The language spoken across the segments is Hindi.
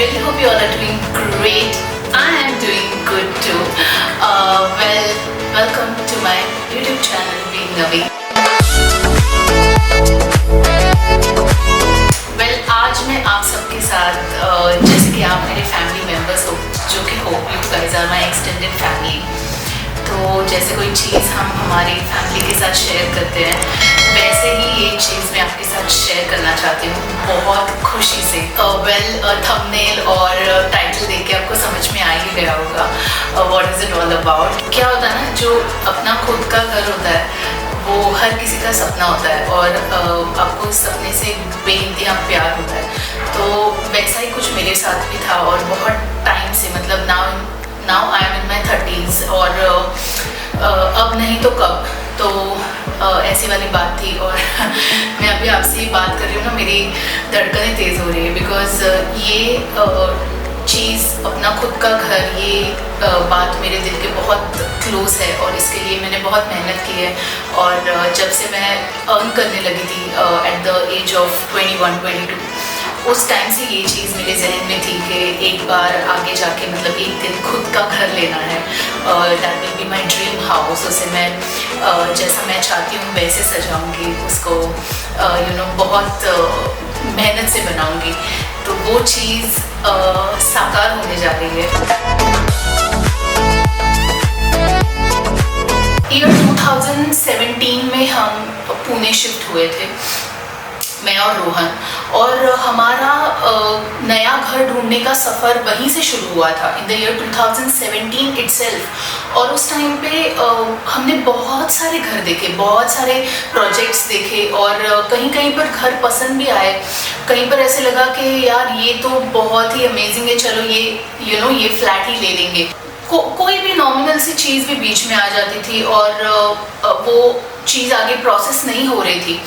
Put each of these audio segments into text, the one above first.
really hope you all are doing great. I am doing good too. Welcome to my YouTube channel, Being Navi. आज मैं आप सबके साथ जैसे कि आप मेरे फैमिली मेम्बर्स हो, जो कि hope you guys are my extended family, तो जैसे कोई चीज़ हम हमारी फैमिली के साथ शेयर करते हैं, वैसे ही ये चीज़ मैं आपके साथ शेयर करना चाहती हूँ बहुत खुशी से। थंबनेल और टाइटल देख के आपको समझ में आ ही गया होगा what is it all about. क्या होता है ना, जो अपना खुद का घर होता है वो हर किसी का सपना होता है और आपको उस सपने से बेइंतहा प्यार होता है। तो वैसा ही कुछ मेरे साथ भी था और बहुत टाइम से, मतलब now I am in my 30s और अब नहीं तो कब, तो ऐसी वाली बात थी। और मैं अभी आपसे ही बात कर रही हूँ ना, मेरी धड़कनें तेज़ हो रही है बिकॉज़ ये चीज़ अपना खुद का घर, ये बात मेरे दिल के बहुत क्लोज है और इसके लिए मैंने बहुत मेहनत की है। और जब से मैं अर्न करने लगी थी एट द एज ऑफ 21-22, उस टाइम से ये चीज़ मेरे जहन में थी कि एक बार आगे जाके, मतलब एक दिन खुद का घर लेना है। That will be my dream house. उसे मैं जैसा मैं चाहती हूँ वैसे सजाऊँगी उसको, बहुत मेहनत से बनाऊँगी। तो वो चीज़ साकार होने जा रही है। ईयर 2017 में हम पुणे शिफ्ट हुए थे, मैं और रोहन, और हमारा नया घर ढूंढने का सफ़र वहीं से शुरू हुआ था इन द ईयर 2017 इटसेल्फ। और उस टाइम पे हमने बहुत सारे घर देखे, बहुत सारे प्रोजेक्ट्स देखे और कहीं कहीं पर घर पसंद भी आए, कहीं पर ऐसे लगा कि यार ये तो बहुत ही अमेजिंग है, चलो ये ये फ्लैट ही ले लेंगे। कोई भी नॉमिनल सी चीज़ भी बीच में आ जाती थी और वो चीज़ आगे प्रोसेस नहीं हो रही थी,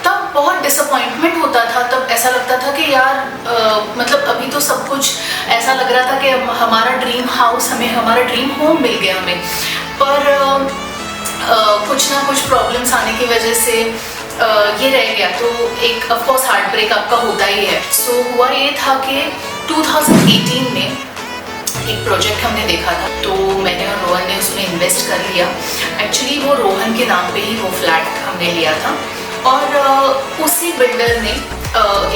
तब बहुत डिसअपॉइंटमेंट होता था। तब ऐसा लगता था कि यार मतलब अभी तो सब कुछ ऐसा लग रहा था कि हमारा ड्रीम हाउस, हमारा ड्रीम होम मिल गया हमें, पर कुछ ना कुछ प्रॉब्लम्स आने की वजह से ये रह गया। तो एक ऑफकोर्स हार्ट ब्रेक आपका होता ही है। सो हुआ ये था कि 2018 में एक प्रोजेक्ट हमने देखा था, तो मैंने और रोहन ने उसमें इन्वेस्ट कर लिया। एक्चुअली वो रोहन के नाम पे ही वो फ्लैट हमने लिया था और उसी बिल्डर ने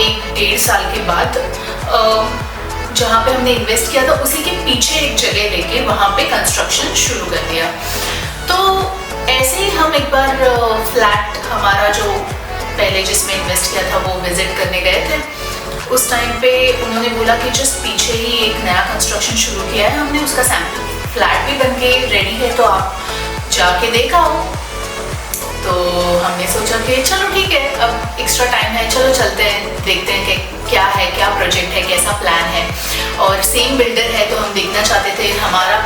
1-1.5 साल के बाद जहाँ पे हमने इन्वेस्ट किया था उसी के पीछे एक जगह लेके वहाँ पे कंस्ट्रक्शन शुरू कर दिया। तो ऐसे ही हम एक बार फ्लैट हमारा जो पहले जिसमें इन्वेस्ट किया था वो विजिट करने गए थे। उस टाइम पे उन्होंने बोला कि जस्ट पीछे ही एक नया कंस्ट्रक्शन शुरू किया है, हमने उसका सैम्पल फ्लैट भी बन के रेडी है, तो आप जाके देख आओ। तो हमने सोचा कि चलो ठीक है, अब एक्स्ट्रा टाइम है, चलो चलते हैं, देखते हैं कि क्या है, क्या प्रोजेक्ट है, कैसा प्लान है। और सेम बिल्डर है तो हम देखना चाहते थे हमारा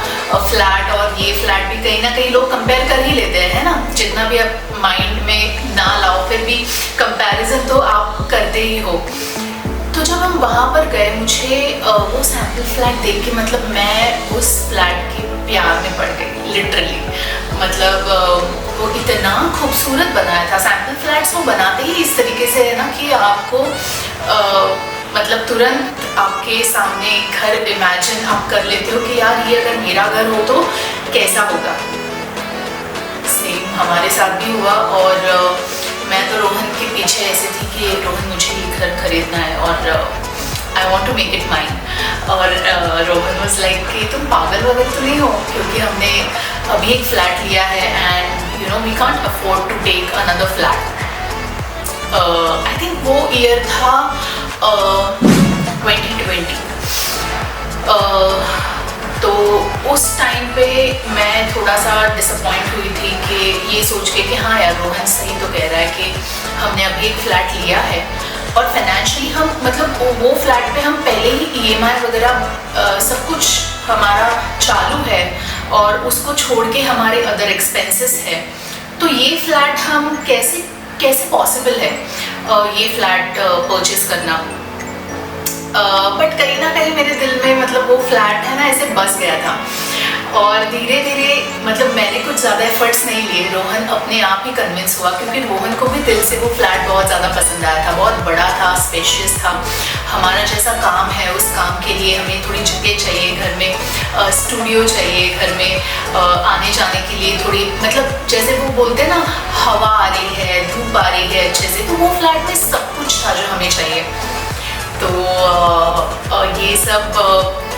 फ्लैट और ये फ्लैट भी कहीं ना कहीं लोग कंपेयर कर ही लेते हैं, है ना। जितना भी आप माइंड में ना लाओ फिर भी कंपैरिजन तो आप करते ही हो। तो जब हम वहाँ पर गए, मुझे वो सैम्पल फ्लैट देख के, मतलब मैं उस फ्लैट के प्यार में पड़ गई लिटरली। मतलब वो इतना खूबसूरत बनाया था। सैम्पल फ्लैट्स वो बनाते ही इस तरीके से है ना कि आपको मतलब तुरंत आपके सामने घर इमेजिन आप कर लेते हो कि यार ये अगर मेरा घर हो तो कैसा होगा। सेम हमारे साथ भी हुआ और मैं तो रोहन के पीछे ऐसे थी कि रोहन मुझे ये घर खरीदना है और I want to make it mine. और रोहन वाज लाइक कि तुम पागल वगैरह तो नहीं हो, क्योंकि हमने अभी एक फ्लैट लिया है and we can't afford to take another flat. I think वो ईयर था 2020। तो उस टाइम पे मैं थोड़ा सा डिसअपॉइंट हुई थी कि ये सोच के कि हाँ यार रोहन सही तो कह रहा है कि हमने अभी एक फ्लैट लिया है और फाइनेंशियली हम, मतलब वो फ्लैट पे हम पहले ही EMI वगैरह सब कुछ हमारा चालू है और उसको छोड़ के हमारे अदर एक्सपेंसेस है। तो ये फ्लैट हम कैसे पॉसिबल है ये फ्लैट परचेज करना। बट कहीं ना कहीं मेरे दिल में, मतलब वो फ्लैट है ना, ऐसे बस गया था। और धीरे धीरे मतलब मैंने कुछ ज़्यादा एफर्ट्स नहीं लिए, रोहन अपने आप ही कन्विंस हुआ, क्योंकि रोहन को भी दिल से वो फ्लैट बहुत ज़्यादा पसंद आया था। बहुत बड़ा था, स्पेशियस था। हमारा जैसा काम है उस काम के लिए हमें थोड़ी जगह चाहिए घर में, स्टूडियो चाहिए घर में, आने जाने के लिए थोड़ी मतलब जैसे वो बोलते हैं ना, हवा आ रही है, धूप आ रही है अच्छे से, तो वो फ्लैट में सब कुछ था जो हमें चाहिए। तो ये सब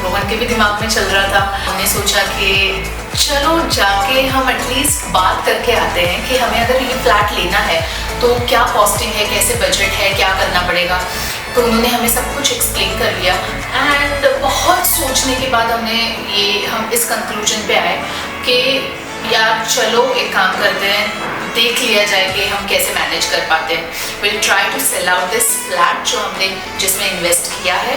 रोहन के भी दिमाग में चल रहा था। हमने सोचा कि चलो जाके हम एटलीस्ट बात करके आते हैं कि हमें अगर ये फ्लैट लेना है तो क्या कॉस्टिंग है, कैसे बजट है, क्या करना पड़ेगा। तो उन्होंने हमें सब कुछ एक्सप्लेन कर लिया एंड बहुत सोचने के बाद हम इस कंक्लूजन पे आए कि यार चलो एक काम करते हैं, देख लिया जाए कि हम कैसे मैनेज कर पाते हैं। Will try to sell out this flat जो हमने जिसमें इन्वेस्ट किया है,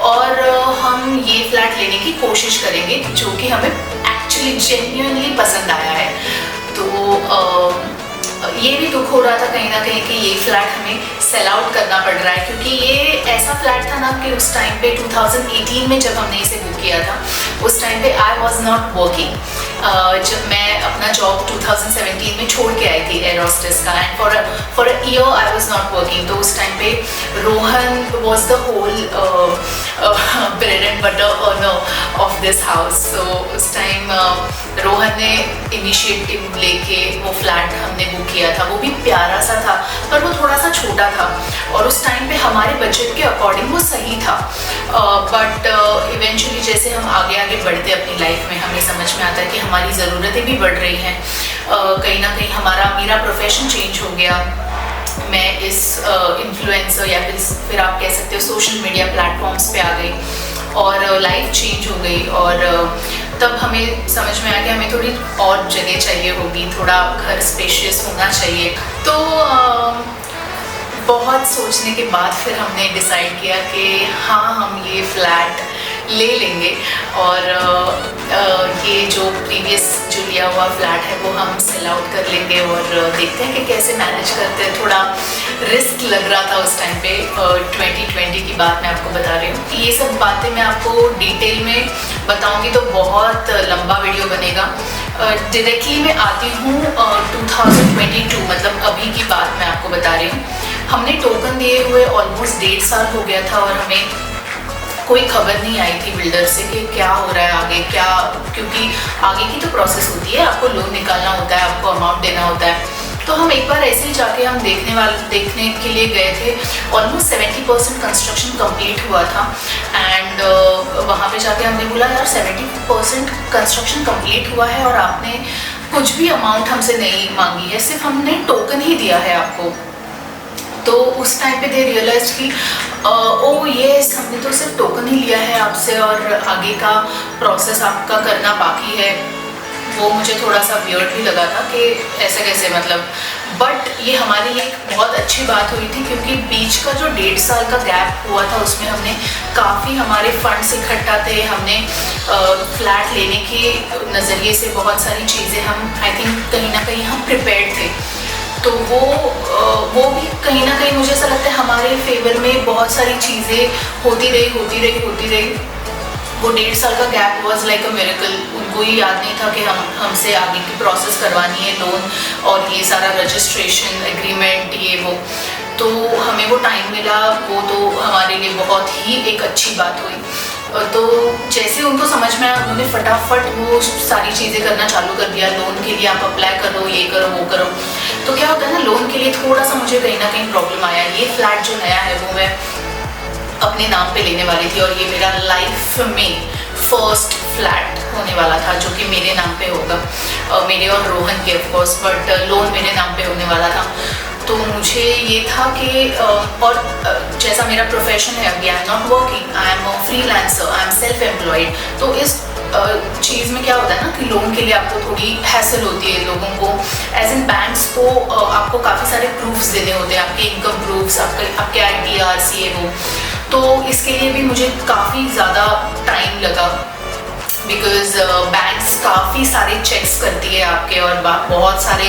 और हम ये फ्लैट लेने की कोशिश करेंगे जो कि हमें एक्चुअली जेन्युइनली पसंद आया है। तो ये भी दुख हो रहा था कहीं ना कहीं कि ये फ्लैट हमें सेल आउट करना पड़ रहा है, क्योंकि ये ऐसा फ्लैट था ना कि उस टाइम पे 2018 में जब हमने इसे बुक किया था, उस टाइम पे आई वॉज नॉट वर्किंग। जब मैं अपना जॉब 2017 में छोड़ के आई थी एयर होस्टेस का, and for a year I was not working. तो उस टाइम पे Rohan was the whole bread and butter earner of this house. So उस टाइम रोहन ने इनिशिएटिव लेके वो फ्लैट हमने बुक किया था। वो भी प्यारा सा था पर वो थोड़ा सा छोटा था, और उस टाइम पे हमारे बजट के अकॉर्डिंग वो सही था। बट इवेंचुअली जैसे हम आगे आगे बढ़ते अपनी लाइफ में, हमें समझ में आता है कि हमारी ज़रूरतें भी बढ़ रही हैं। कहीं ना कहीं मेरा प्रोफेशन चेंज हो गया। मैं इस इन्फ्लुएंसर या फिर आप कह सकते हो सोशल मीडिया प्लेटफॉर्म्स पे आ गई, और लाइफ चेंज हो गई। और तब हमें समझ में आया कि हमें थोड़ी और जगह चाहिए होगी, थोड़ा घर स्पेशियस होना चाहिए। तो बहुत सोचने के बाद फिर हमने डिसाइड किया कि हाँ, हम ये फ्लैट ले लेंगे, और ये जो प्रीवियस जो लिया हुआ फ्लैट है वो हम सेल आउट कर लेंगे, और देखते हैं कि कैसे मैनेज करते हैं। थोड़ा रिस्क लग रहा था उस टाइम पे। 2020 की बात मैं आपको बता रही हूँ। ये सब बातें मैं आपको डिटेल में बताऊंगी तो बहुत लंबा वीडियो बनेगा। डायरेक्टली मैं आती हूँ 2022, मतलब अभी की बात मैं आपको बता रही हूँ। हमने टोकन दिए हुए ऑलमोस्ट 1.5 साल हो गया था, और हमें कोई खबर नहीं आई थी बिल्डर से कि क्या हो रहा है आगे, क्या, क्योंकि आगे की तो प्रोसेस होती है, आपको लोन निकालना होता है, आपको अमाउंट देना होता है। तो हम एक बार ऐसे ही जाके हम देखने के लिए गए थे। ऑलमोस्ट 70% कंस्ट्रक्शन कंप्लीट हुआ था, एंड वहाँ पे जाके हमने बोला यार 70% कंस्ट्रक्शन कंप्लीट हुआ है और आपने कुछ भी अमाउंट हमसे नहीं मांगी है, सिर्फ हमने टोकन ही दिया है आपको। तो उस टाइम पे दे रियलाइज कि ओ येस, हमने तो सिर्फ टोकन ही लिया है आपसे और आगे का प्रोसेस आपका करना बाकी है। वो मुझे थोड़ा सा वियर्ड भी लगा था कि ऐसे कैसे, मतलब। बट ये हमारे लिए एक बहुत अच्छी बात हुई थी, क्योंकि बीच का जो 1.5 साल का गैप हुआ था उसमें हमने काफ़ी, हमारे फंड्स इकट्ठा थे, हमने फ्लैट लेने के नज़रिए से बहुत सारी चीज़ें हम आई थिंक कहीं ना कहीं हम प्रिपेयर्ड थे। तो वो भी कहीं ना कहीं मुझे ऐसा लगता है हमारे फेवर में बहुत सारी चीज़ें होती रही। वो 1.5 साल का gap was like a miracle. उनको ही याद नहीं था कि हमसे आगे की प्रोसेस करवानी है, लोन और ये सारा रजिस्ट्रेशन एग्रीमेंट ये वो। तो हमें वो टाइम मिला, वो तो हमारे लिए बहुत ही एक अच्छी बात हुई। तो जैसे उनको समझ में आया, उन्होंने फटाफट वो सारी चीज़ें करना चालू कर दिया। लोन के लिए आप अप्लाई करो, ये करो वो करो। तो क्या होता है ना, लोन के लिए थोड़ा सा मुझे कहीं ना कहीं प्रॉब्लम आया। ये फ्लैट जो नया है वो मैं अपने नाम पे लेने वाली थी, और ये मेरा लाइफ में फर्स्ट फ्लैट होने वाला था जो कि मेरे नाम पे होगा, मेरे और रोहन के ऑफकोर्स, बट लोन मेरे नाम पे होने वाला था। तो मुझे ये था कि और जैसा मेरा प्रोफेशन है अभी, I am not working, I am freelancer, I am self employed. तो इस चीज़ में क्या होता है ना कि लोन के लिए आपको थोड़ी हैसल होती है लोगों को, एज इन बैंक्स को आपको काफ़ी सारे प्रूफ्स देने होते हैं, आपके इनकम प्रूफ्स, आपके ITR CA वो। तो इसके लिए भी मुझे काफ़ी ज़्यादा टाइम लगा, बिकॉज बैंक्स काफ़ी सारे चेक्स करती है आपके, और बहुत सारे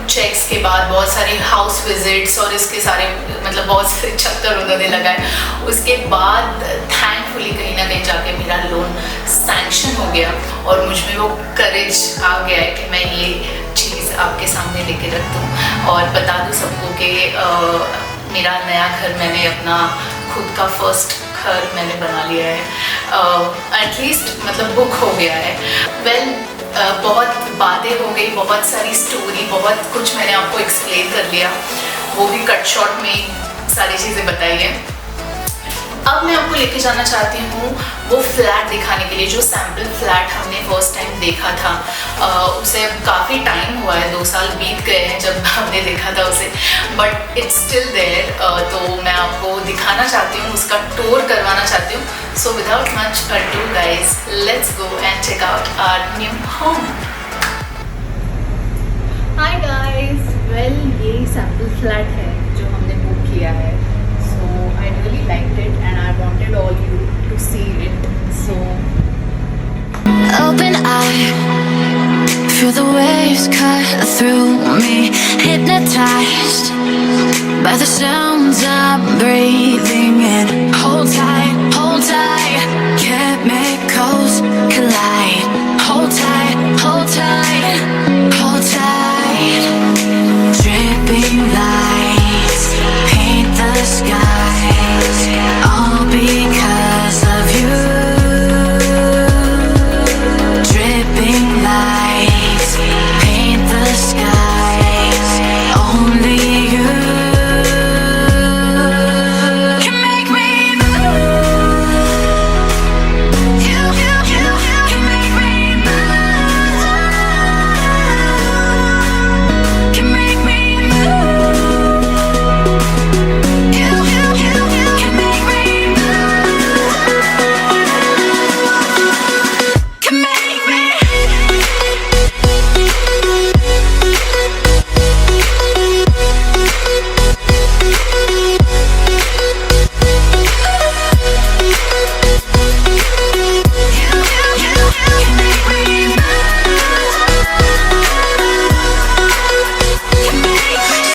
चेक्स के बाद, बहुत सारे हाउस विजिट्स और इसके सारे मतलब बहुत सारे चक्कर उन्होंने लगाए, उसके बाद थैंकफुली कहीं ना कहीं जाके मेरा लोन सैंक्शन हो गया और मुझ में वो करेज आ गया है कि मैं ये चीज़ आपके सामने लेके रख दूँ और बता दूँ सबको कि मेरा नया घर, मैंने अपना खुद का फर्स्ट घर मैंने बना लिया है, एटलीस्ट मतलब बुक हो गया है। वेल बहुत बातें हो गई, बहुत सारी स्टोरी, बहुत कुछ मैंने आपको एक्सप्लेन कर लिया, वो भी कट शॉर्ट में सारी चीज़ें बताई हैं। अब मैं आपको लेके जाना चाहती हूँ वो फ्लैट दिखाने के लिए, जो सैम्पल फ्लैट हमने फर्स्ट टाइम देखा था। उसे काफ़ी टाइम हुआ है, 2 साल बीत गए हैं जब हमने देखा था उसे, बट इट्स स्टिल देयर। तो मैं आपको दिखाना चाहती हूँ, उसका टूर करवाना चाहती हूँ। So without much ado guys, let's go and check out our new home. Hi guys, well ये सैम्पल फ्लैट है जो हमने बुक किया है। I really liked it and I wanted all you to see it. So open eye, feel the waves cut through me, hypnotized by the sounds I'm breathing in. Hold tight, chemicals collide. Hold tight,